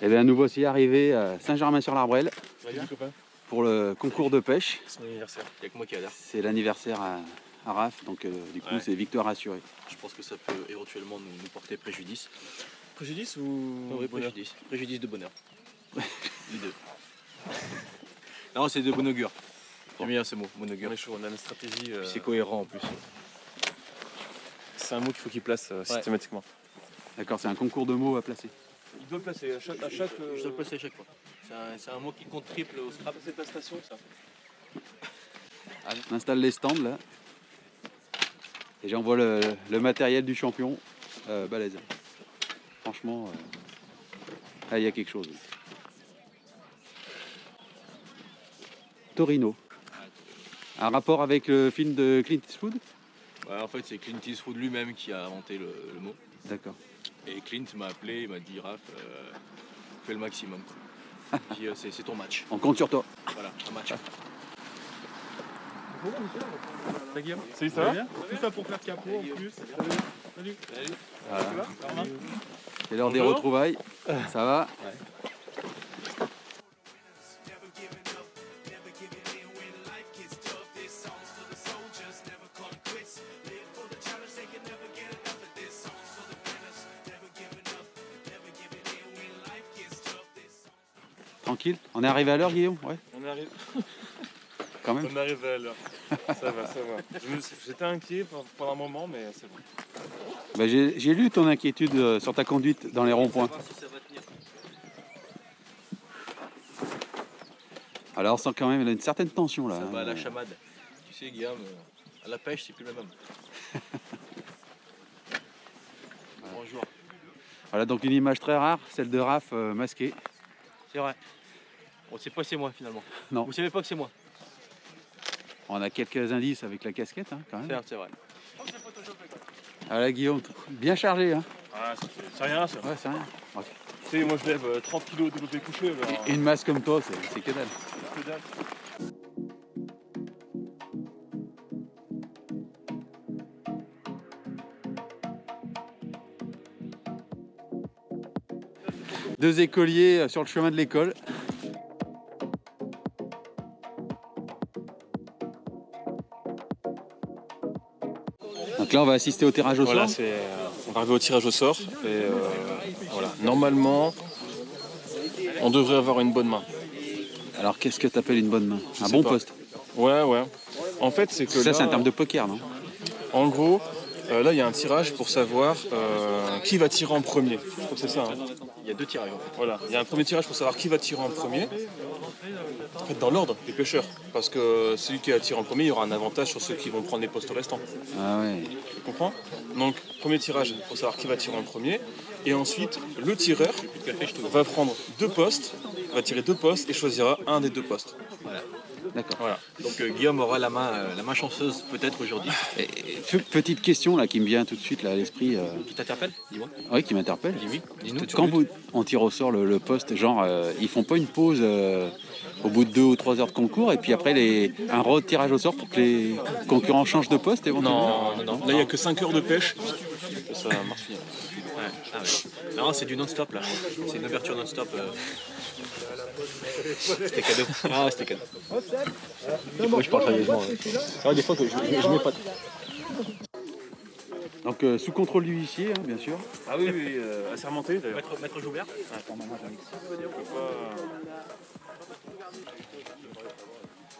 Eh bien, nous voici arrivés à Saint-Germain-sur-l'Arbrelle pour le concours de pêche. C'est mon anniversaire, il n'y a que moi qui adhère. C'est l'anniversaire à Raph, donc du coup, c'est victoire assurée. Je pense que ça peut éventuellement nous porter préjudice. Préjudice ou oui, préjudice. Préjudice de bonheur. Les deux. Non, c'est de bon augure. J'aime bien ce mot, bon augure. On est chaud, on a une stratégie. C'est cohérent en plus. C'est un mot qu'il faut qu'il place systématiquement. D'accord, c'est un concours de mots à placer. Il doit le placer à chaque. Je dois le placer à chaque fois. C'est un mot qui compte triple au scrap. C'est ta station, ça. On installe les stands là. Et j'envoie le matériel du champion balèze. Franchement, il y a quelque chose. Torino. Un rapport avec le film de Clint Eastwood? Ouais, en fait, c'est Clint Eastwood lui-même qui a inventé le mot. D'accord. Et Clint m'a appelé, il m'a dit Raph, fais le maximum. J'ai dit c'est ton match. On compte sur toi. Voilà, un match. Salut Guillaume. Salut, ça va bien? Tout ça pour faire Capo en plus. Salut. Voilà. C'est l'heure des retrouvailles. Ça va? Ouais. Tranquille? On est arrivé à l'heure, Guillaume? Ouais. On arrive. Quand même. On arrive à l'heure. Ça va. J'étais inquiet pendant un moment, mais c'est bon. Bah, j'ai lu ton inquiétude sur ta conduite dans les ronds-points. Si ça va tenir. Alors on sent quand même une certaine tension là. Ça va à la chamade. Tu sais, Guillaume, à la pêche, c'est plus le même homme. Bonjour. Voilà donc une image très rare, celle de Raph masqué. C'est vrai. On ne sait pas que c'est moi finalement. Non. Vous savez pas que c'est moi. On a quelques indices avec la casquette hein, quand même. C'est vrai. Voilà Guillaume, bien chargé hein. Ah, c'est rien ça. Ouais, c'est rien. Ok. Tu sais, moi je lève 30 kg développé couché. Alors... Une masse comme toi, c'est que dalle. Que dalle. Deux écoliers sur le chemin de l'école. Donc là, on va assister au tirage au sort. Voilà, on va arriver au tirage au sort. Et voilà. Normalement, on devrait avoir une bonne main. Alors, qu'est-ce que tu appelles une bonne main? Un bon poste. Ouais. En fait, c'est que Ça, là, c'est un terme de poker, non? En gros, là, il y a un tirage pour savoir qui va tirer en premier. Je crois que c'est ça. Hein. Il y a deux tirages en fait. Voilà, il y a un premier tirage pour savoir qui va tirer en premier. En fait, dans l'ordre des pêcheurs. Parce que celui qui va tirer en premier, il y aura un avantage sur ceux qui vont prendre les postes restants. Ah ouais. Tu comprends? Donc, premier tirage pour savoir qui va tirer en premier. Et ensuite, le tireur va prendre deux postes, va tirer deux postes et choisira un des deux postes. Voilà. D'accord. Voilà. Donc Guillaume aura la main chanceuse peut-être aujourd'hui. Petite question là qui me vient tout de suite là, à l'esprit. Qui t'interpelle? Dis-moi. Oui, qui m'interpelle. Dis-oui. Dis-nous. Quand on tire au sort le poste, genre, ils font pas une pause au bout de 2 ou 3 heures de concours et puis après un retirage au sort pour que les concurrents changent de poste éventuellement? Non. Là, il n'y a que 5 heures de pêche. Ça marche bien. Ouais. Ah ouais. Non, c'est du non-stop là. C'est une ouverture non-stop. C'était cadeau. Ah, c'était cadeau. Des fois, je parle sérieusement. C'est vrai, des fois, que je mets pas. Donc sous contrôle du huissier, hein, bien sûr. Ah oui, assermenté d'ailleurs. Maître Joubert.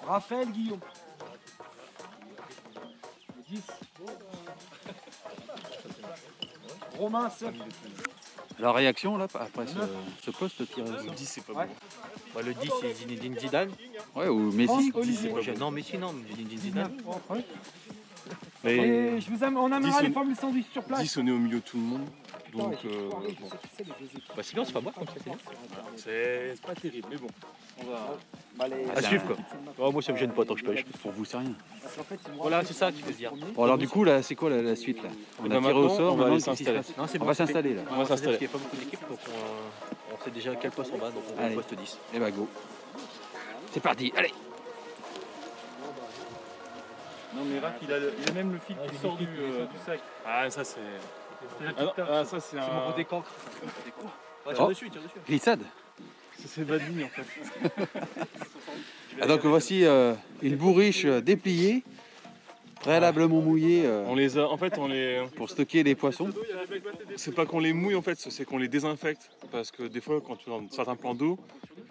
Raphaël Guillaume. 10. Romain 7. La réaction là après ce poste tiré au sort. Le 10, c'est pas Ouais. bon. Bah, le 10, c'est Zinedine Zidane. Ouais, ou Messi. Olivier. Non, Messi, non. Zinedine Zidane. Ouais. Mais Et on amènera 10, les formules sandwich sur place. 10, on est au milieu de tout le monde. Donc, bon. Bah, sinon, c'est pas moi comme ça, c'est bien. C'est pas terrible, mais bon. On va. À suivre quoi. Oh, moi, ça me gêne pas tant que je pêche. Pour vous, c'est rien. Voilà, c'est ça qu'il faut se dire. Bon alors du coup là, c'est quoi la suite là? On Et a ben tiré au maintenant, sort, on va aller maintenant, qu'est-ce qui se s'installer. passe? Non, c'est On bon, va c'est fait. s'installer là. On va s'installer. Parce qu'il n'y a pas beaucoup d'équipes, donc on sait déjà à quel poste on va, donc on va au Allez. poste 10. Et bah go. C'est parti, allez. Non, mais Raph, il a même le fil qui sort du sac. Ah, ça, c'est. Ah, ça, c'est C'est mon un. côté cancre. Ouais, Oh. tire dessus. Glissade. C'est pas de ligne en fait. Ah, donc voici une bourriche dépliée, préalablement mouillée On les a, en fait, pour stocker les poissons. c'est pas qu'on les mouille en fait, c'est qu'on les désinfecte. Parce que des fois, quand tu es dans certains plans d'eau,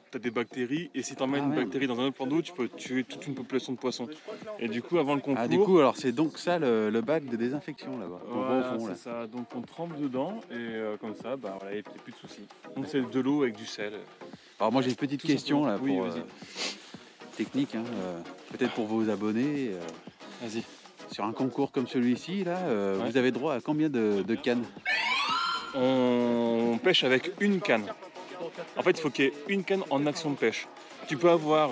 tu as des bactéries et si tu emmènes Ah, une merde. bactérie dans un autre plan d'eau, tu peux tuer toute une population de poissons. Et du coup, avant le concours, Ah, du coup, alors c'est donc ça le bac de désinfection là-bas. On voit voilà, au fond là. c'est ça. Donc on trempe dedans et comme ça, bah voilà, il n'y a plus de soucis. Donc c'est de l'eau avec du sel. Alors moi j'ai une petite Tout question là simplement. pour Oui, vas-y. technique, hein, peut-être pour vos abonnés. Vas-y. Sur un concours comme celui-ci, là, Ouais. vous avez droit à combien de cannes? On pêche avec une canne. En fait, il faut qu'il y ait une canne en action de pêche. Tu peux avoir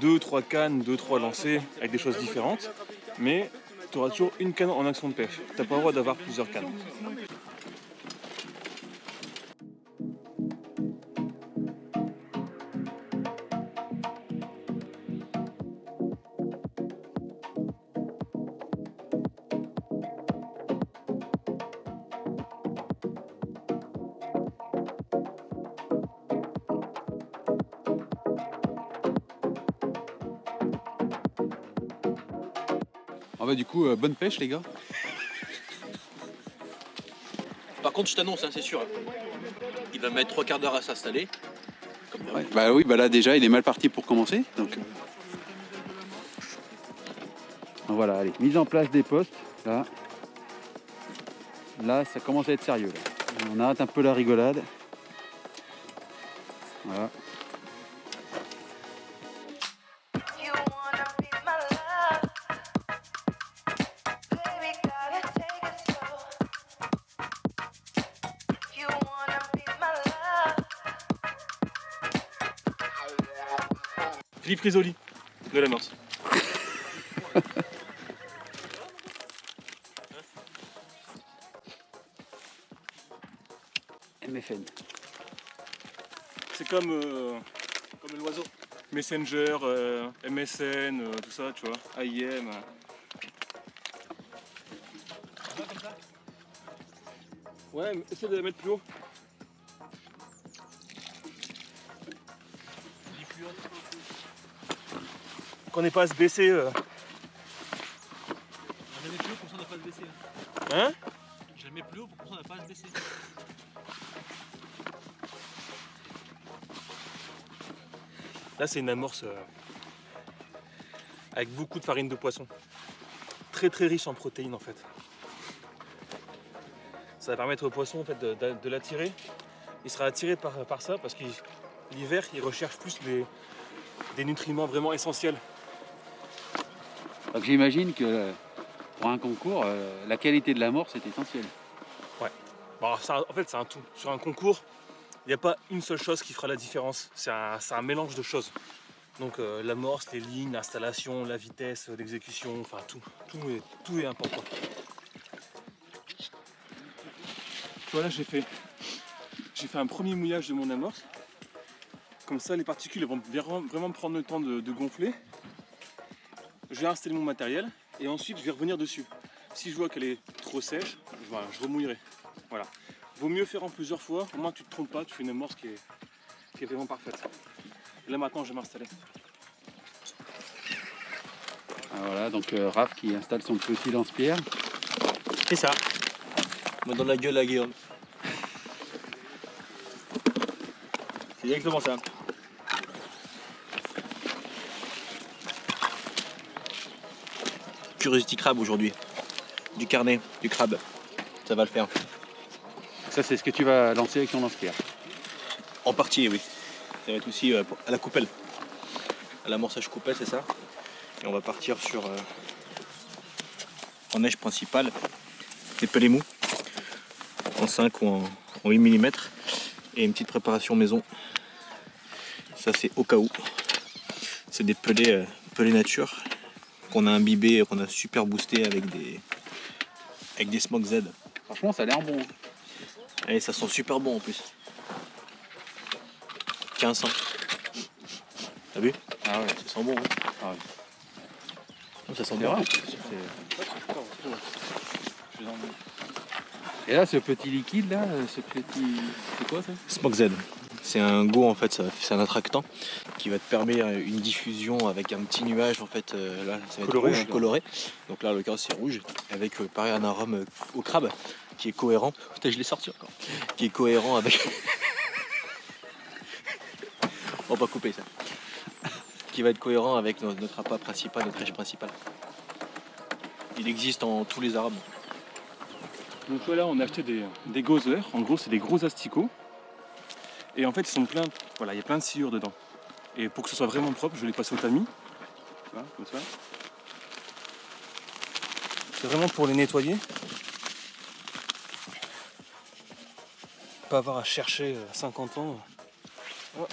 2-3 cannes, 2-3 lancers avec des choses différentes, mais tu auras toujours une canne en action de pêche. Tu n'as pas le droit d'avoir plusieurs cannes. Ah bah du coup, bonne pêche les gars. Par contre, je t'annonce, hein, c'est sûr. Il va mettre 3 quarts d'heure à s'installer. Ouais. Bah oui, bah là déjà il est mal parti pour commencer. Donc voilà, allez, mise en place des postes. Là ça commence à être sérieux. Là. On arrête un peu la rigolade. Voilà. You wanna be my love, baby, gotta take it slow. You wanna be my love. Philippe Risoli, de la Morse. MFN. C'est comme l'oiseau. Messenger, MSN, tout ça, tu vois, AIM. Ouais, mais essaie de la mettre plus haut. Qu'on n'ait pas à se baisser. Je le mets plus haut pour ça, on n'a pas à se baisser. Hein? Je le mets plus haut pour ça, on n'a pas à se baisser. Là, c'est une amorce avec beaucoup de farine de poisson. Très très riche en protéines en fait. Ça va permettre au poisson en fait, de l'attirer. Il sera attiré par ça parce que l'hiver, il recherche plus des nutriments vraiment essentiels. Donc j'imagine que pour un concours, la qualité de l'amorce est essentielle. Bon, alors, en fait, c'est un tout. Sur un concours, il n'y a pas une seule chose qui fera la différence. C'est un mélange de choses. Donc l'amorce, les lignes, l'installation, la vitesse d'exécution, enfin tout est important. Tu vois là j'ai fait un premier mouillage de mon amorce. Comme ça les particules elles vont vraiment prendre le temps de gonfler. Je vais installer mon matériel et ensuite je vais revenir dessus. Si je vois qu'elle est trop sèche, je remouillerai. Voilà. Vaut mieux faire en plusieurs fois, au moins tu ne te trompes pas, tu fais une amorce qui est vraiment parfaite. Et là maintenant je vais m'installer. Ah, voilà, donc Raph qui installe son petit lance-pierre. C'est ça. Moi dans la gueule à Guillaume. C'est exactement ça. Curiosity Crab aujourd'hui. Du carnet, du crabe. Ça va le faire. Ça c'est ce que tu vas lancer avec ton lance-pierre. En partie, oui. Ça va être aussi à la coupelle. À l'amorçage coupelle, c'est ça. Et on va partir sur en neige principale, des pelets mous, en 5 ou en 8 mm. Et une petite préparation maison. Ça c'est au cas où. C'est des pelets nature qu'on a imbibé, qu'on a super boosté avec des Smoke Z. Franchement ça a l'air bon. Et ça sent super bon en plus. 1500. T'as vu? Ah ouais, Ça sent bon. Hein. ah ouais. Ça sent C'est bien. vrai. Et là, ce petit liquide là, ce petit. C'est quoi ça? Smoke Z. C'est un go en fait, c'est un attractant qui va te permettre une diffusion avec un petit nuage en fait, là ça va être Coloré, rouge, d'accord. coloré. Donc là, le cas c'est rouge, avec pareil un arôme au crabe qui est cohérent. Putain, je l'ai sorti encore. Qui est cohérent avec. On va pas couper ça. Qui va être cohérent avec notre appât principal, notre rêche principale. Il existe en tous les arômes. Donc voilà, on a acheté des gozers. En gros, c'est des gros asticots. Et en fait, ils sont pleins. Voilà, il y a plein de sciures dedans. Et pour que ce soit vraiment propre, je les passe au tamis. Tu vois, comme ça. C'est vraiment pour les nettoyer. Pas avoir à chercher 50 ans. Oh.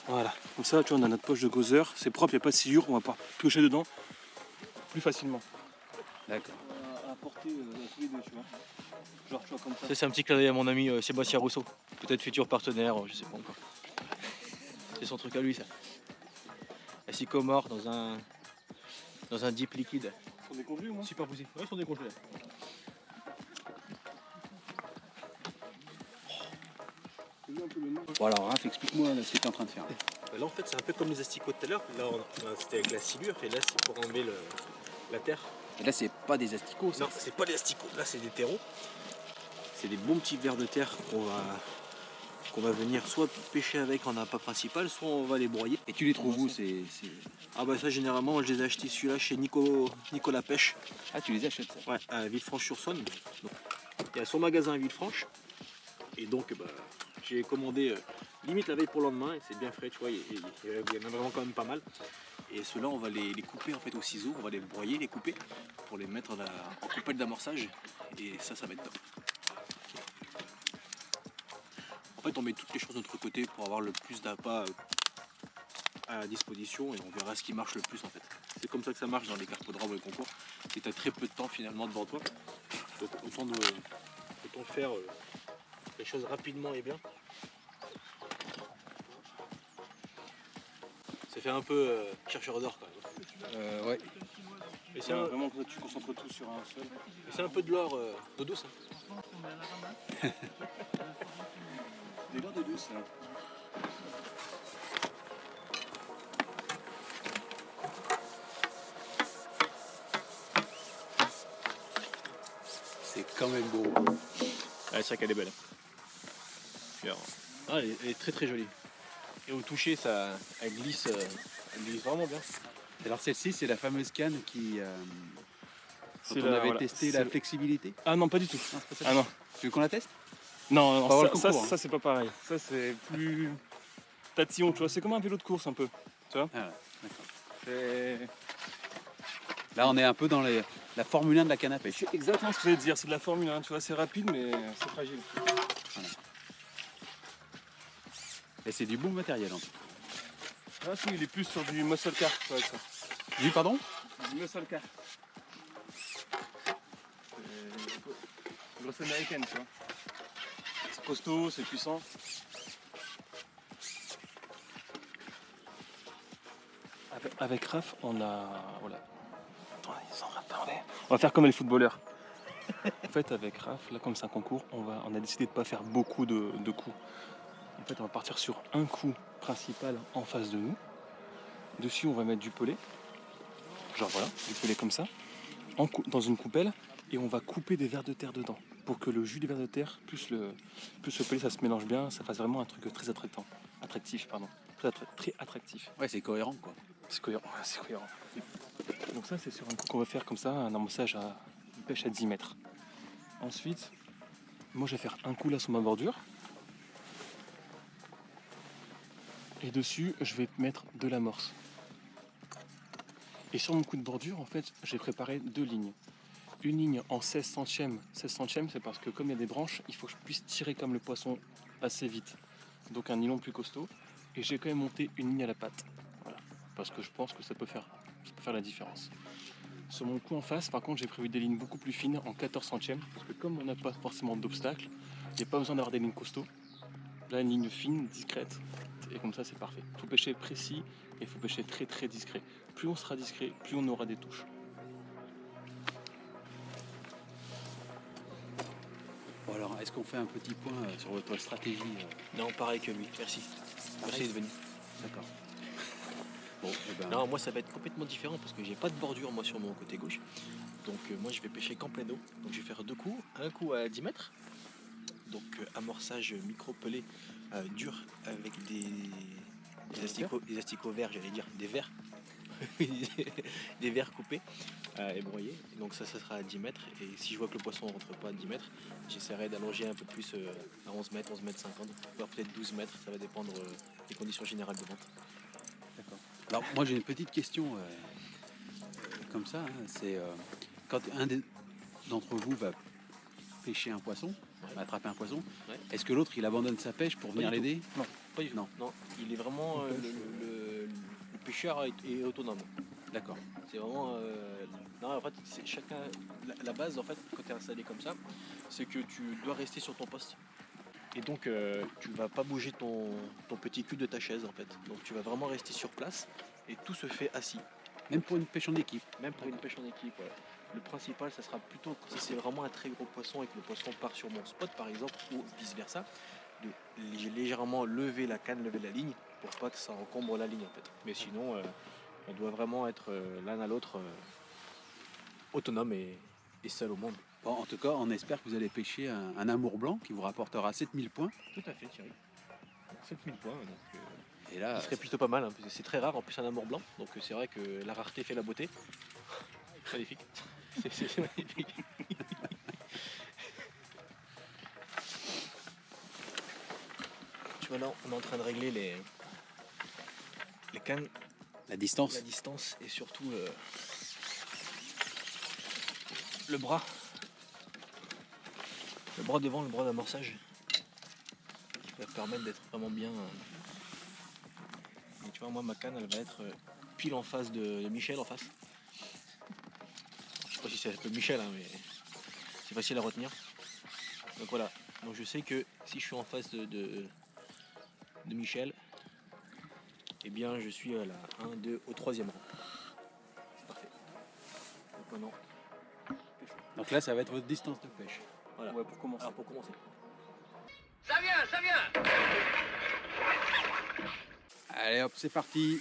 Voilà, comme ça, tu vois, on a notre poche de gozer. C'est propre, il n'y a pas de sciure. On va pouvoir piocher dedans plus facilement. D'accord. À apporter tous les deux, tu vois. Genre, tu vois, comme ça. Ça, c'est un petit clin d'œil à mon ami Sébastien Rousseau. Peut-être futur partenaire, je sais pas encore. C'est son truc à lui ça. La sycomore dans un dip liquide. Ils sont décongelés, moi. Super poussé. Ouais, ils sont décongelés. Bon alors Raph, explique-moi ce que tu es en train de faire. Là en fait c'est un peu comme les asticots de tout à l'heure. Là c'était avec la silure et là c'est pour enlever la terre. Et là, c'est pas des asticots, ça. Non, c'est pas des asticots, là c'est des terreaux. C'est des bons petits vers de terre qu'on va venir soit pêcher avec en appât principal, soit on va les broyer. Et tu les trouves où Ah bah ça généralement moi je les ai achetés celui-là chez Nicolas Pêche. Ah, tu les achètes, ça. Ouais, à Villefranche-sur-Saône. Donc, il y a son magasin à Villefranche. Et donc bah, j'ai commandé limite la veille pour le lendemain et c'est bien frais, tu vois, il y en a vraiment quand même pas mal. Et ceux-là on va les couper en fait au ciseau, on va les broyer, les couper pour les mettre en coupelle d'amorçage et ça va être top. En fait on met toutes les choses de notre côté pour avoir le plus d'appât à disposition et on verra ce qui marche le plus en fait. C'est comme ça que ça marche dans les carpodromes et les concours. Et tu as très peu de temps finalement devant toi. Donc autant faire les choses rapidement et bien. Ça fait un peu chercheur d'or quand même. Ouais. Et C'est vraiment que tu concentres tout sur un seul. c'est un peu de l'or d'eau douce. Hein. Des l'or de douce, là. C'est quand même beau. Ouais, c'est vrai qu'elle est belle. Puis, alors, elle est très très jolie. Et au toucher, elle glisse vraiment bien. Alors celle-ci, c'est la fameuse canne qui... C'est quand on la- avait voilà, testé c'est la le- flexibilité. Ah non, pas du tout. Non, c'est pas ça. Ah non. Tu veux qu'on la teste? Non, On va voir le ça, concours, hein. ça c'est pas pareil. Ça c'est plus tatillon, tu vois, c'est comme un vélo de course un peu. Ah, ouais, d'accord. C'est Là, on est un peu dans la Formule 1 de la canne à pêche. exactement ce que j'allais te dire, c'est de la Formule 1, tu vois, c'est rapide mais c'est fragile. Et c'est du bon matériel en tout cas. Ah si, il est plus sur du muscle car, tu vois, avec ça. Du pardon? Du muscle car. C'est grosse américaine, tu vois. C'est costaud, c'est puissant. Avec Raph, on a. Voilà. Attendez. On va faire comme les footballeurs. En fait, avec Raph, là, comme c'est un concours, on a décidé de ne pas faire beaucoup de coups. En fait, on va partir sur un coup principal en face de nous. Dessus, on va mettre du pelé. Genre voilà, du pelé comme ça. Dans une coupelle. Et on va couper des vers de terre dedans. Pour que le jus des vers de terre, plus le pelé, ça se mélange bien. Ça fasse vraiment un truc très attractif. Très attractif. Ouais, c'est cohérent quoi. C'est cohérent, ouais, c'est cohérent. Donc ça, c'est sur un coup qu'on va faire comme ça, un amorçage à une pêche à 10 mètres. Ensuite, moi je vais faire un coup là sur ma bordure. Et dessus, je vais mettre de l'amorce. Et sur mon coup de bordure, en fait, j'ai préparé 2 lignes. Une ligne en 16 centièmes. 16 centièmes, c'est parce que comme il y a des branches, il faut que je puisse tirer comme le poisson assez vite. Donc un nylon plus costaud. Et j'ai quand même monté une ligne à la patte. Voilà. Parce que je pense que ça peut faire la différence. Sur mon coup en face, par contre, j'ai prévu des lignes beaucoup plus fines en 14 centièmes. Parce que comme on n'a pas forcément d'obstacle, il n'y a pas besoin d'avoir des lignes costauds. Là, une ligne fine, discrète, et comme ça c'est parfait. Il faut pêcher précis et il faut pêcher très très discret. Plus on sera discret, plus on aura des touches. Bon alors, est-ce qu'on fait un petit point sur votre stratégie Non, pareil que lui, merci. Merci d'être venu. D'accord. Bon, eh ben, Non, moi ça va être complètement différent parce que j'ai pas de bordure moi sur mon côté gauche. Donc moi je vais pêcher qu'en pleine eau. Donc je vais faire deux coups. Un coup à 10 mètres. Donc amorçage micro-pelé dur avec des asticots verts, j'allais dire, des verres. Des verres coupés et broyés. Et donc ça sera à 10 mètres. Et si je vois que le poisson ne rentre pas à 10 mètres, j'essaierai d'allonger un peu plus à 11 mètres, 11 mètres 50, voire peut-être 12 mètres. Ça va dépendre des conditions générales de vente. d'accord. Alors moi j'ai une petite question comme ça. Hein, c'est quand d'entre vous va pêcher un poisson, va attraper un poisson, Ouais. est-ce que l'autre il abandonne sa pêche pour venir du tout. l'aider? Pas du tout. Non. Non, il est vraiment le pêcheur est autonome. D'accord. C'est vraiment non, en fait c'est chacun la base en fait quand tu es installé comme ça, c'est que tu dois rester sur ton poste. Et donc tu vas pas bouger ton petit cul de ta chaise en fait. Donc tu vas vraiment rester sur place et tout se fait assis. Même pour une pêche en équipe. Même pour une pêche en équipe, ouais. Le principal, ça sera plutôt si c'est vraiment un très gros poisson et que le poisson part sur mon spot par exemple, ou vice versa, de légèrement lever la canne, lever la ligne, pour pas que ça encombre la ligne en fait. Mais sinon, on doit vraiment être l'un à l'autre autonome et seul au monde. Bon, en tout cas, on espère que vous allez pêcher un amour blanc qui vous rapportera 7000 points. Tout à fait, Thierry. 7000 points, donc Et là, ce serait plutôt pas mal, hein, parce que c'est très rare en plus un amour blanc, donc c'est vrai que la rareté fait la beauté. Magnifique. C'est magnifique. Tu vois là, on est en train de régler les cannes, la distance. la distance et surtout le bras. Le bras devant, le bras d'amorçage. Qui va permettre d'être vraiment bien. Et tu vois, moi ma canne elle va être pile en face de Michel en face. Je sais pas si c'est un peu Michel, hein, mais c'est facile à retenir. Donc voilà. Donc je sais que si je suis en face de Michel, eh bien je suis à la 1, 2, au 3e rang. C'est parfait. Donc maintenant, Donc là, ça va être votre distance de pêche. voilà. Ouais, pour commencer. Alors pour commencer. Allez hop, c'est parti.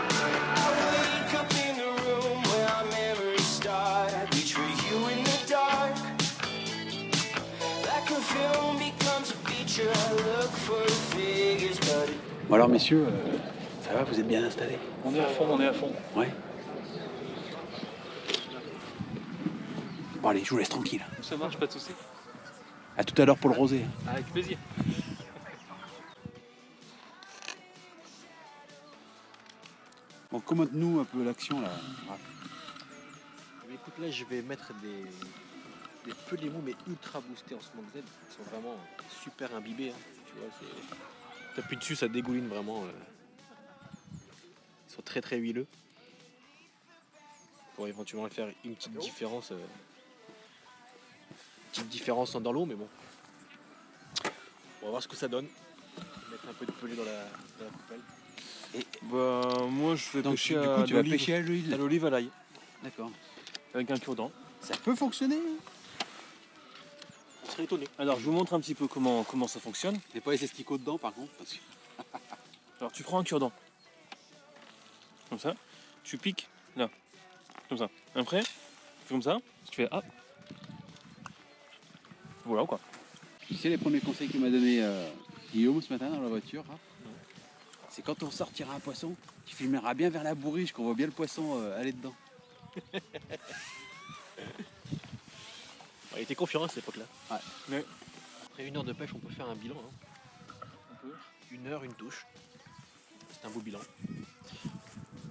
Wake up in the room where our memories start. Reach for you in the dark. Like a film becomes a feature. I look for figures, but Bon alors messieurs, ça va, vous êtes bien installés? On est à fond, on est à fond. Ouais. Bon allez, je vous laisse tranquille. Ça marche, pas de soucis. À tout à l'heure pour le rosé. Avec plaisir. Bon, commente-nous un peu l'action là. Raph. Eh bien, écoute, là je vais mettre des pelés mous mais ultra boostés en ce moment. Ils sont vraiment super imbibés. Hein. Tu vois, t'appuies dessus, ça dégouline vraiment. Ils sont très très huileux. Pour éventuellement faire une petite différence. Dans l'eau, mais bon. On va voir ce que ça donne. Mettre un peu de pelé dans la poubelle. Bah, moi je vais Donc pêcher du à coup, tu vas l'olive. pêcher à l'huile. À l'olive à l'ail, D'accord. avec un cure-dent. Ça peut fonctionner. On serait étonné. Alors je vous montre un petit peu comment ça fonctionne. Il n'y a pas les esticots dedans par contre. Parce que... Alors tu prends un cure-dent. Comme ça. Tu piques là. Comme ça. Après, tu fais comme ça. Tu fais hop. Voilà quoi. Tu sais les premiers conseils que m'a donné Guillaume ce matin dans la voiture, Raph, c'est quand on sortira un poisson, tu filmeras bien vers la bourriche qu'on voit bien le poisson aller dedans. Il était confiant à cette époque-là. Ouais. Mais Après 1 heure de pêche, on peut faire un bilan. Hein. On peut. 1 heure, une touche. C'est un beau bilan.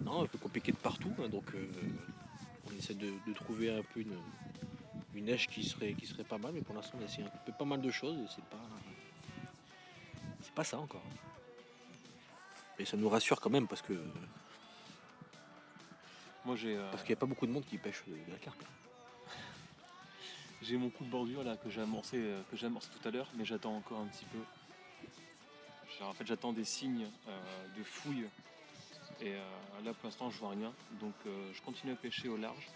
Non, un peu compliqué de partout, hein, donc on essaie de trouver un peu une neige qui serait pas mal, mais pour l'instant on a essayé un peu pas mal de choses et c'est pas ça encore. Et ça nous rassure quand même parce que Moi j'ai qu'il n'y a pas beaucoup de monde qui pêche de la carpe. j'ai mon coup de bordure là que j'ai amorcé tout à l'heure, mais j'attends encore un petit peu. En fait j'attends des signes de fouille et là pour l'instant je vois rien, donc je continue à pêcher au large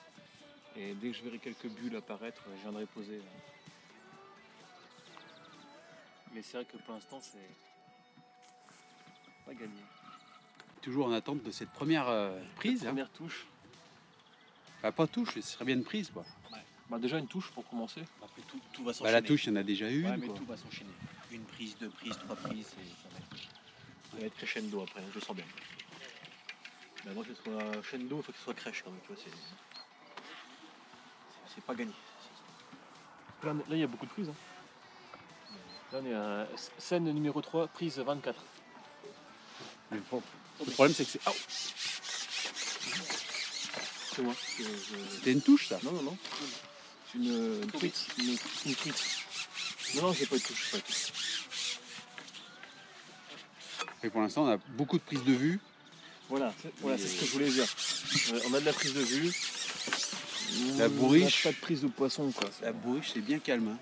et dès que je verrai quelques bulles apparaître, je viendrai poser. Mais c'est vrai que pour l'instant c'est pas gagné. Toujours en attente de cette première prise. Hein. Première touche. Bah, pas touche, ce serait bien une prise quoi. Bah déjà une touche pour commencer. Après tout va Bah, s'enchaîner. la touche, il y en a déjà une. Ouais, mais quoi. tout va s'enchaîner. Une prise, deux prises, trois prises, ça va être crescendo après, je le sens bien. Mais avant que ce soit crescendo, il faut que ce soit crèche quand même, tu vois, c'est pas gagné. Là il y a beaucoup de prises. Hein. Là on est à scène numéro 3, prise 24. Le problème c'est que c'est. Oh, C'est moi. c'était une touche ça. Non. C'est une truite. Une truite. Non, j'ai pas de touche. Et pour l'instant on a beaucoup de prises de vue. Voilà, c'est ce que je voulais dire. On a de la prise de vue. La bourriche. On a pas de prise de poisson quoi. La bourriche c'est bien calme. Hein.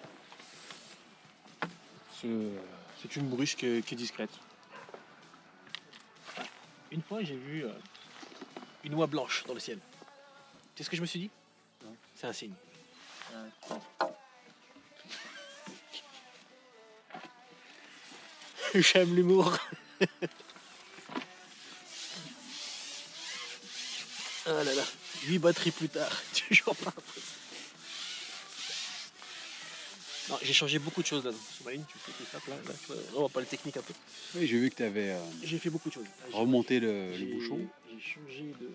C'est une bourriche qui est discrète. Une fois, j'ai vu une oie blanche dans le ciel. Tu sais ce que je me suis dit? C'est un signe. J'aime l'humour. Ah là là, 8 batteries plus tard, toujours pas. Non, j'ai changé beaucoup de choses là. Sous-marine, tu fais tout ça, là, tu vois, vraiment pas le technique un peu. Oui, j'ai vu que tu avais J'ai fait beaucoup de choses. Là, j'ai- remonté le j'ai- bouchon. J'ai changé de.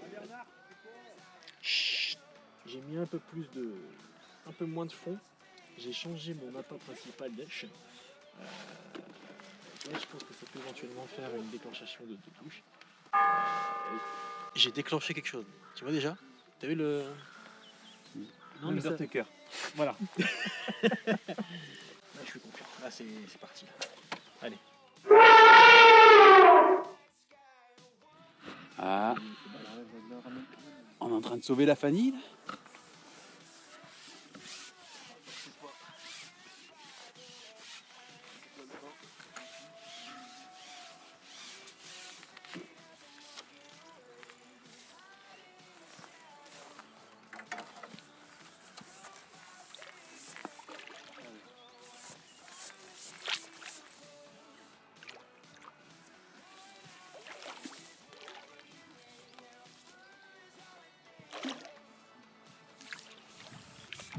Chut. J'ai mis un peu moins de fond. J'ai changé mon appât principal d'Elche. Là, je pense que ça peut éventuellement faire une déclenchation de touche. J'ai déclenché quelque chose. Tu vois déjà? T'as vu le. Non, mais ça... Undertaker. Voilà. Là, je suis confiant. Là, c'est parti. Allez. Ah. On est en train de sauver la Fanny là.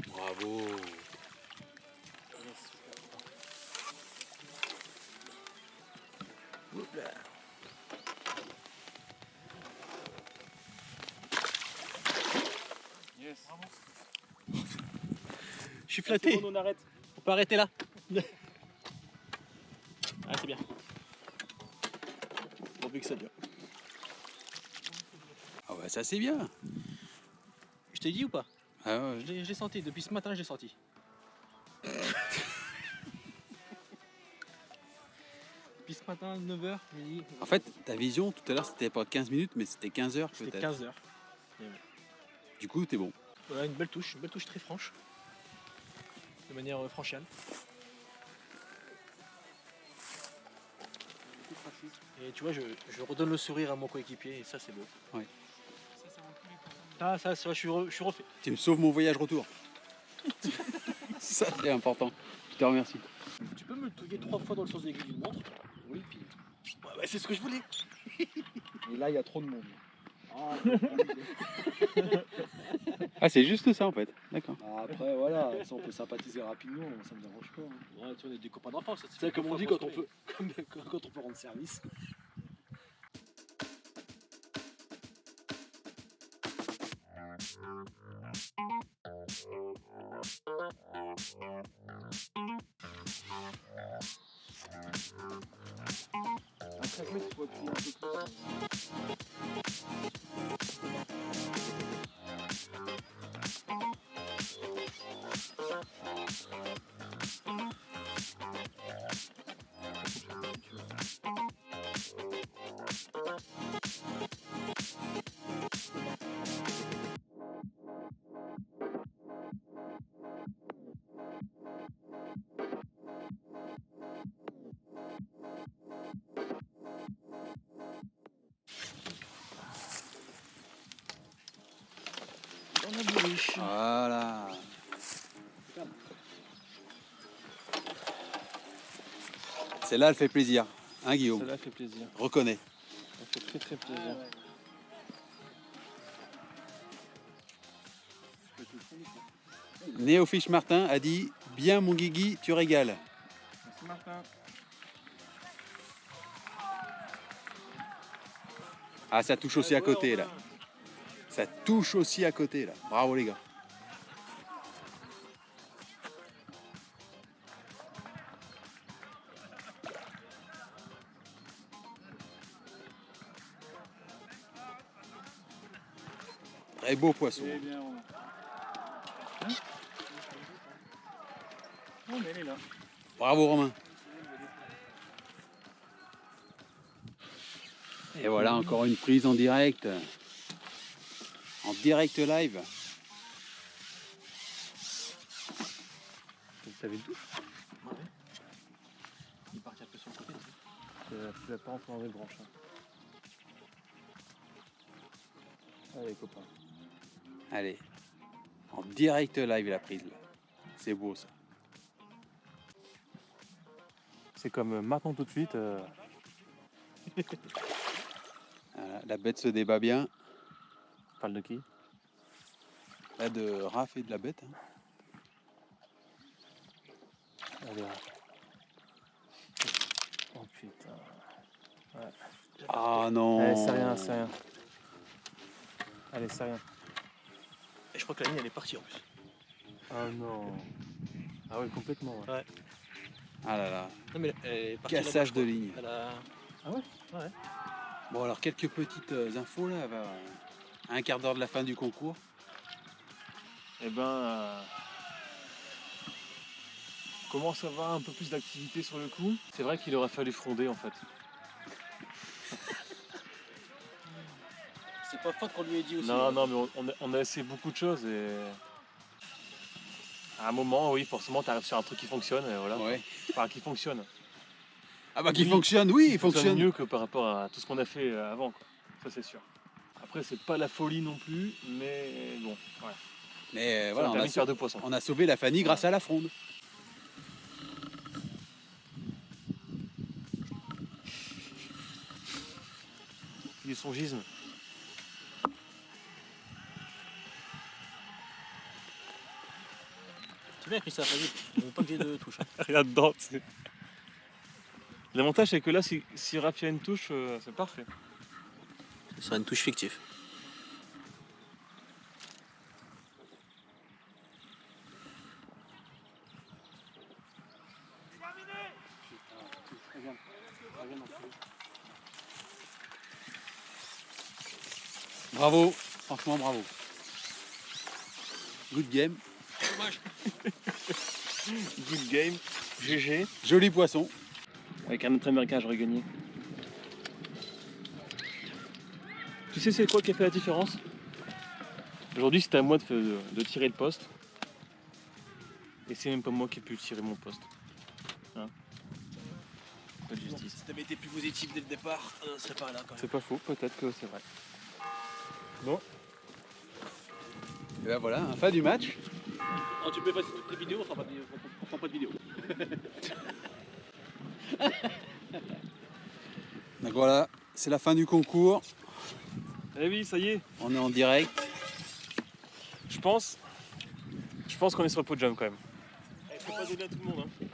Bravo. Hop là. Yes. Je suis flatté. On arrête. On peut arrêter là. Ah, c'est bien. Pourvu que ça dure. Ah bah ça c'est bien. Je t'ai dit ou pas? Ah ouais. Je l'ai senti. Depuis ce matin, je l'ai senti. Depuis ce matin, 9h, midi. En fait, ta vision tout à l'heure c'était pas 15 minutes mais c'était 15 heures c'était peut-être. 15h. Du coup t'es bon. Voilà, une belle touche très franche. De manière franchiale. Et tu vois, je redonne le sourire à mon coéquipier et ça, c'est beau. Ouais. Ça, je suis refait. Tu me sauves mon voyage retour. Ça c'est important. Je te remercie. Tu peux me touiller 3 fois dans le sens de l'aiguille d'une montre? Oui, puis. Ouais, c'est ce que je voulais. Et là, il y a trop de monde. Ah, Ah c'est juste ça en fait. D'accord. après, voilà, ça, on peut sympathiser rapidement, ça me dérange pas. Hein. Ouais, tu vois, on est des copains d'enfance. C'est comme on dit quand on peut rendre service. Après, je mets qu'il faut appuyer un peu plus. Dans la bourriche. Voilà. Celle-là, elle fait plaisir. Hein, Guillaume? Celle-là fait plaisir. Reconnais. Ça fait très très plaisir. Néofiche Martin a dit bien mon Guigui, tu régales. Merci Martin. Ah, ça touche aussi à côté là. Ça touche aussi à côté là. Bravo les gars. Très beau poisson. Eh bien, on... Oh, mais elle est là. Bravo Romain. Et voilà encore une prise en direct. En direct live. Vous savez d'où? Ouais. Il part un peu sur le côté. Tu vas pas rentrer dans les branches. Hein. Allez copains. Allez. En direct live la prise là. C'est beau ça. C'est comme maintenant tout de suite. Voilà, la bête se débat bien. Tu parles de qui? Là de Raph et de la bête. Hein. Allez. Oh putain. Ouais. Ah non. Allez, c'est rien, c'est rien. Allez, c'est rien. Et je crois que la ligne elle est partie en plus. Ah non. Ah ouais, complètement. Ouais. Ah là là. Non mais elle est partie Cassage là-bas, de je ligne. crois. Elle a... Ah ouais? Ouais. Bon alors quelques petites infos là. À un quart d'heure de la fin du concours. Eh ben. Commence à avoir un peu plus d'activité sur le coup. C'est vrai qu'il aurait fallu fronder en fait. C'est pas faute qu'on lui ait dit aussi. Non, non, mais on a essayé beaucoup de choses et. À un moment, oui, forcément, tu arrives sur un truc qui fonctionne et voilà. Ouais. Enfin, qui fonctionne. Ah bah qui Oui. fonctionne, oui, il fonctionne fonctionne. mieux que par rapport à tout ce qu'on a fait avant, quoi. Ça, c'est sûr. Après, c'est pas la folie non plus, mais bon, ouais. Mais Ça voilà, a on permis a, de faire deux poissons. on a sauvé la Fanny grâce à la fronde. Il est son gisme. C'est bien Christophe, vas-y. Il ne veut pas que j'ai de touche. Hein. Rien dedans, tu sais. L'avantage, c'est que là, si Raph a une touche, c'est parfait. Ce sera une touche fictive. Bravo, franchement bravo. Good game, Good game, GG. joli poisson. Avec un autre américain, j'aurais gagné. Tu sais c'est quoi qui a fait la différence? Aujourd'hui c'était à moi de tirer le poste. Et c'est même pas moi qui ai pu tirer mon poste. Hein? Pas de justice. Si t'avais été plus positif dès le départ, on ne serait pas là quand même. C'est pas faux, peut-être que c'est vrai. Bon. Et ben voilà, fin du match. Oh, tu peux passer toutes les vidéos, on fera pas de vidéo. Donc voilà, c'est la fin du concours. Eh oui, ça y est. On est en direct. Je pense qu'on est sur le podium quand même. Je peux pas donner à tout le monde. Hein.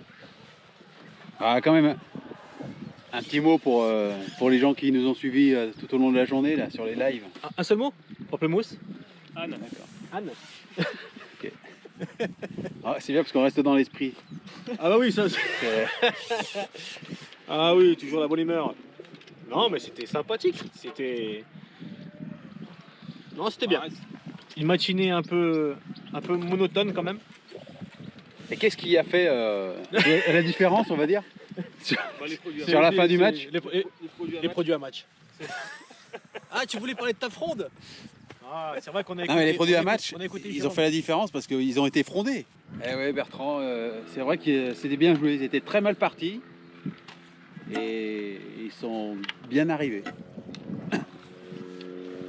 Ah quand même, un petit mot pour les gens qui nous ont suivis tout au long de la journée là sur les lives. Un seul mot? Pamplemousse? Anne. D'accord. Anne. Ah, c'est bien parce qu'on reste dans l'esprit. Ah bah oui, ça Ah oui, toujours la bonne humeur. Non mais c'était sympathique, c'était... Non c'était bien. Une matinée un peu monotone quand même. Et qu'est-ce qui a fait la différence, on va dire, sur la fin du match? Les produits à match. Ah, tu voulais parler de ta fronde? Ah, c'est vrai qu'on a écouté. Non, mais les produits à match, on a écouté ils ont Jérôme. fait la différence parce qu'ils ont été frondés. Eh ouais, Bertrand, c'est vrai que c'était bien joué. Ils étaient très mal partis. Et ils sont bien arrivés.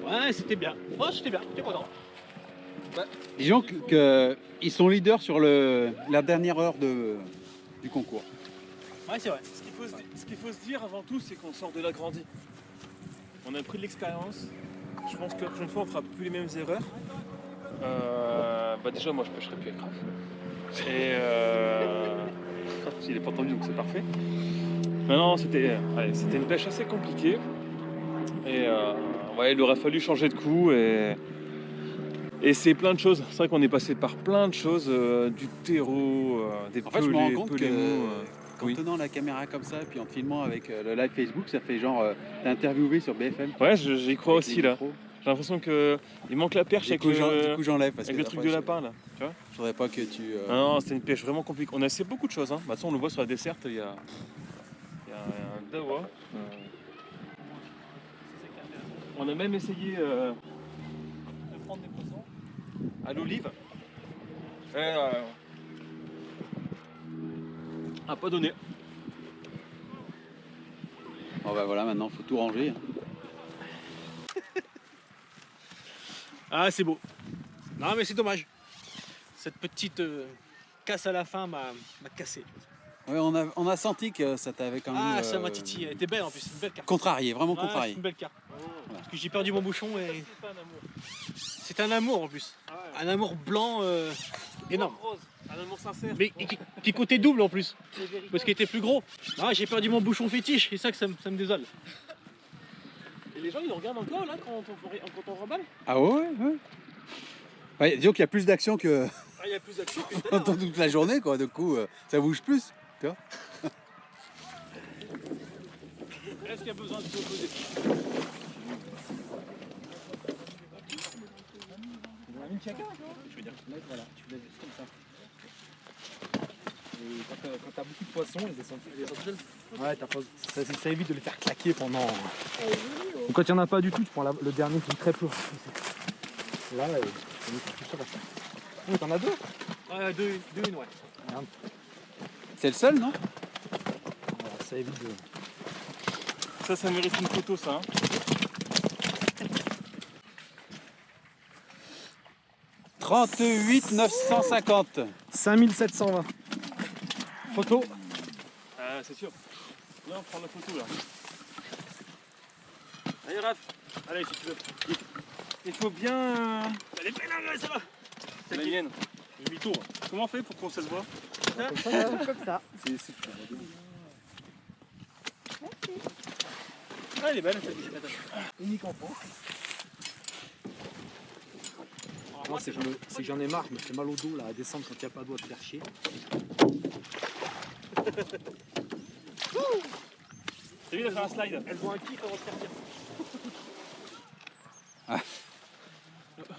Ouais, c'était bien. Oh, c'était bien, j'étais content. Disons qu'ils sont leaders sur la dernière heure du concours. Ouais, c'est vrai. Ce qu'il faut se dire avant tout, c'est qu'on sort de là grandi. On a pris de l'expérience. Je pense que la prochaine fois, on fera plus les mêmes erreurs. Bah déjà, moi, je pêcherai plus avec Raph. Et il est pas entendu, donc c'est parfait. Mais non, c'était une pêche assez compliquée. Et ouais, il aurait fallu changer de coup. Et c'est plein de choses. C'est vrai qu'on est passé par plein de choses, du terreau, des En fait, je me rends compte pelés mous, qu'en oui. tenant la caméra comme ça, puis en te filmant avec le live Facebook, ça fait genre t'es interviewé sur BFM. Ouais, j'y crois avec aussi les là. micros. J'ai l'impression qu'il manque la perche Du avec coup, j'enlève parce avec que le truc de lapin là. Tu vois je voudrais pas que tu. Non, c'était une pêche vraiment compliquée. On a essayé beaucoup de choses. Hein. Bah, de toute façon, on le voit sur la desserte, il y a un dawa. On a même essayé de prendre des poissons à l'olive. A pas donné. Bon bah voilà, maintenant faut tout ranger. Ah, c'est beau. Non, mais c'est dommage. Cette petite casse à la fin m'a cassé. Ouais, on a senti que ça t'avait quand même. Ah, ça m'a titillé. Elle était belle en plus, c'est une belle carte. Contrarié, vraiment Ouais, contrarié. c'est une belle carte. Parce que j'ai perdu mon bouchon et. C'est pas un amour. C'est un amour en plus. Un amour blanc énorme. Rose, un amour sincère. Mais qui coûtait double en plus. Parce qu'il était plus gros. Ah, j'ai perdu mon bouchon fétiche, c'est ça que ça me désole. Et les gens ils nous regardent encore là quand on remballe. Ah ouais, ouais. Ouais, disons qu'il y a plus d'action que Ah, il y a plus d'action que pendant toute la journée, quoi. Du coup, ça bouge plus. Tu vois. Est-ce qu'il y a besoin de se poser? Je veux dire, voilà, tu lèves juste comme ça. Et quand t'as beaucoup de poissons, ils descendent seuls. Ouais, ça évite de les faire claquer pendant. Donc quand il n'y en a pas du tout, tu prends le dernier qui est très peu. Là, on est tout seul à ça. Oh, t'en as deux? Ouais, deux, une, ouais. Regarde. C'est le seul, non? Voilà, ça évite de. Ça mérite une photo ça. Hein. « 38 950. 5720. Photo. Ah, c'est sûr. Là, on prend la photo là. Allez, Raph. Allez, si tu veux. Il faut bien. Elle est belle, là, ça va. C'est la mienne. Demi-tour. Comment on fait pour qu'on se voit? Comme ça. C'est Ah, elle est belle, cette patate. unique en France. Moi, c'est que j'en ai marre, je me fais mal au dos là, à descendre quand il n'y a pas d'eau à te faire chier. T'as vu, il a fait un slide. Elles ont un kiff avant de faire bien.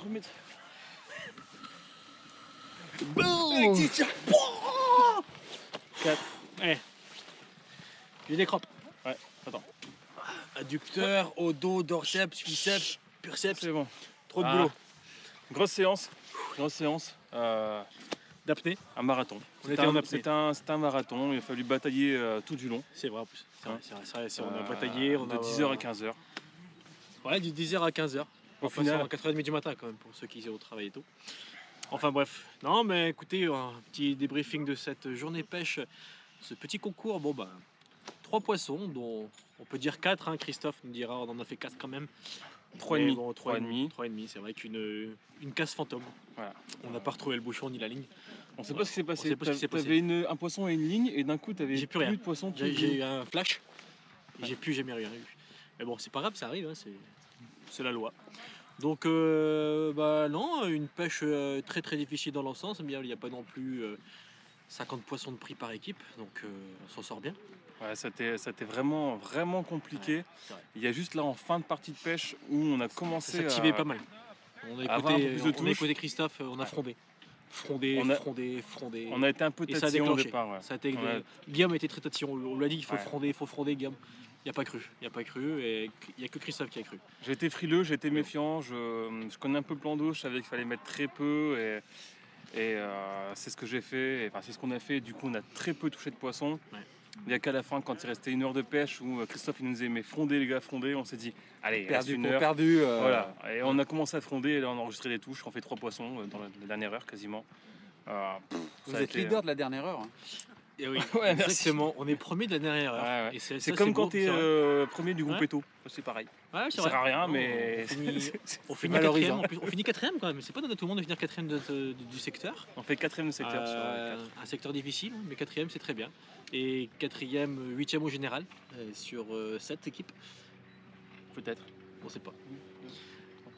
Remets. Boum. 4. Eh. J'ai des crampes. Ouais, attends. Adducteur, au dos, dorseps, biceps, purceps. C'est bon. Trop de Ah. boulot. Grosse séance. Grosse séance. D'apnée. Un marathon. On était en apnée. C'était un marathon. Il a fallu batailler tout du long. C'est vrai en plus. C'est vrai, c'est vrai. On a Euh, bataillé. On de a, 10h à 15h. Ouais, de 10h à 15h. Au Enfin, final. à 4h30 du matin quand même, pour ceux qui ont travaillé tôt. Enfin bref. Non, mais écoutez, un petit débriefing de cette journée pêche. Ce petit concours, bon bah, 3 poissons, dont on peut dire 4, hein, Christophe nous dira, on en a fait 4 quand même. 3,5. Bon, 3,5. 3,5, c'est vrai qu'une casse fantôme. Voilà. On n'a pas retrouvé le bouchon ni la ligne. On sait pas ce qui s'est passé. On sait pas ce qui s'est passé. T'avais un poisson et une ligne et d'un coup t'avais J'ai plus rien. de poisson. J'ai eu un flash, et j'ai plus jamais rien eu. Mais bon, c'est pas grave, ça arrive, hein, c'est la loi. Donc, bah non, une pêche très très difficile dans l'ensemble. Il n'y a pas non plus 50 poissons de prix par équipe, donc on s'en sort bien. Ouais, ça a été vraiment, vraiment compliqué. c'est vrai. Il y a juste là en fin de partie de pêche où on a Ça commencé s'activait à... pas mal. On a avoir un peu plus de écouté touche. Christophe, on a frondé. Frondé. On a été un peu Et ça a tatillon au déclenché. départ. Ouais. Ça a été- On a- Guillaume était très tatillon. On lui a dit qu'il faut Ouais. fronder, Guillaume. Il n'y a pas cru. Il n'y a pas cru et il n'y a que Christophe qui a cru. J'ai été frileux, j'ai été méfiant, je connais un peu le plan d'eau, je savais qu'il fallait mettre très peu et c'est ce que j'ai fait, enfin c'est ce qu'on a fait, du coup on a très peu touché de poissons. Ouais. Il n'y a qu'à la fin, quand il restait 1 heure de pêche, où Christophe il nous disait mais frondez les gars, frondez, on s'est dit allez, il reste Perdu 1 pour heure. perdu. Voilà, et on a commencé à fronder, et là on a enregistré les touches, on fait 3 poissons dans la dernière heure quasiment. Vous Ça a êtes été, leader de la dernière heure. Hein. Et oui, Ouais, merci. exactement. On est premier de la dernière heure. Ouais, ouais. Et C'est ça, comme beau, quand tu es c'est vrai. premier du groupe Ouais. Eto, c'est pareil. Ouais, c'est Ça vrai. sert à rien, Non, mais on finit valorisant. quatrième. En plus. On finit quatrième quand même. C'est pas donné à tout le monde de finir quatrième du secteur. on fait 4ème secteur sur 4. Un secteur difficile, hein, mais quatrième c'est très bien. Et quatrième, huitième au général sur 7 équipes. Peut-être. On sait pas.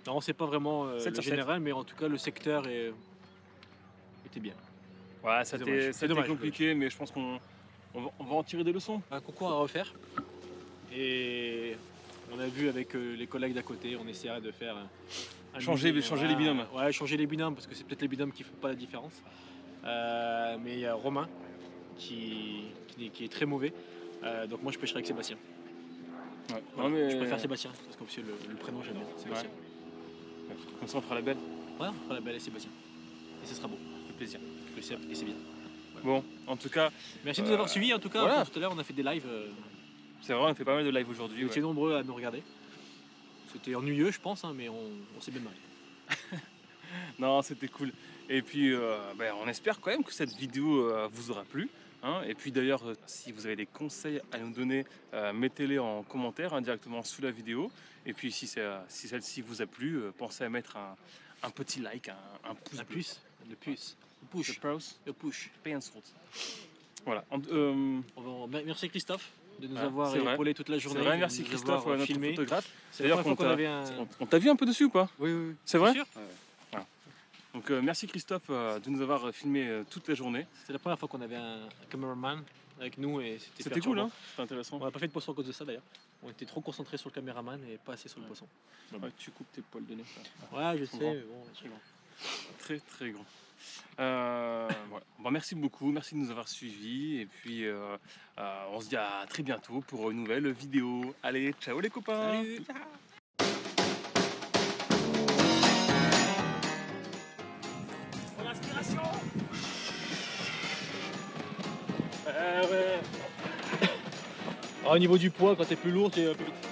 Non, on sait pas vraiment 7 le sur 7. général, mais en tout cas le secteur était bien. Ouais, C'est dommage. C'est c'était dommage, compliqué, mais je pense qu'on va en tirer des leçons. Un concours à refaire. Et on a vu avec les collègues d'à côté, on essaiera de faire Changer les binômes. Ouais, changer les binômes parce que c'est peut-être les binômes qui font pas la différence. Mais il y a Romain qui est très mauvais. Donc moi je pêcherai avec Sébastien. Ouais. Voilà, Non, mais... Je préfère Sébastien parce que le prénom j'aime bien. Sébastien. Comme ça on fera la belle, Ouais, on fera la belle et Sébastien. Et ce sera beau. ça fait plaisir. Et c'est bien. Bon, en tout cas, Merci de nous avoir suivis en tout cas. voilà. Tout à l'heure on a fait des lives. c'est vrai, on fait pas mal de live aujourd'hui. Vous étiez Ouais. nombreux à nous regarder. C'était ennuyeux je pense, hein, mais on s'est bien marré. Non, c'était cool. Et puis, on espère quand même que cette vidéo vous aura plu. Hein. Et puis d'ailleurs, si vous avez des conseils à nous donner, mettez-les en commentaire directement sous la vidéo. Et puis si celle-ci vous a plu, pensez à mettre un petit like, un pouce La bleu. puce, le puce, le The push, pros, le push. pay and salt. Voilà. Merci Christophe de nous Ouais, avoir c'est vrai. épaulé toute la C'est journée. vrai, de merci nous Christophe, avoir notre filmé. photographe. C'est la D'ailleurs, première fois qu'on avait un. On t'a vu un peu dessus ou pas? Oui, oui, oui. C'est vrai? Bien sûr. Donc merci Christophe de nous avoir filmé toute la journée. C'était la première fois qu'on avait un cameraman avec nous et c'était C'était cool, perturbant. hein? C'était intéressant. On n'a pas fait de poisson à cause de ça d'ailleurs. On était trop concentrés sur le caméraman et pas assez sur le poisson. Ouais, tu coupes tes poils de nez. Ouais, je sais, comprends. mais bon. Très grand. Très très grand. Voilà. Bon, merci beaucoup, merci de nous avoir suivis. Et puis on se dit à très bientôt pour une nouvelle vidéo. Allez, ciao les copains! Salut. Au niveau du poids, quand t'es plus lourd, t'es plus vite.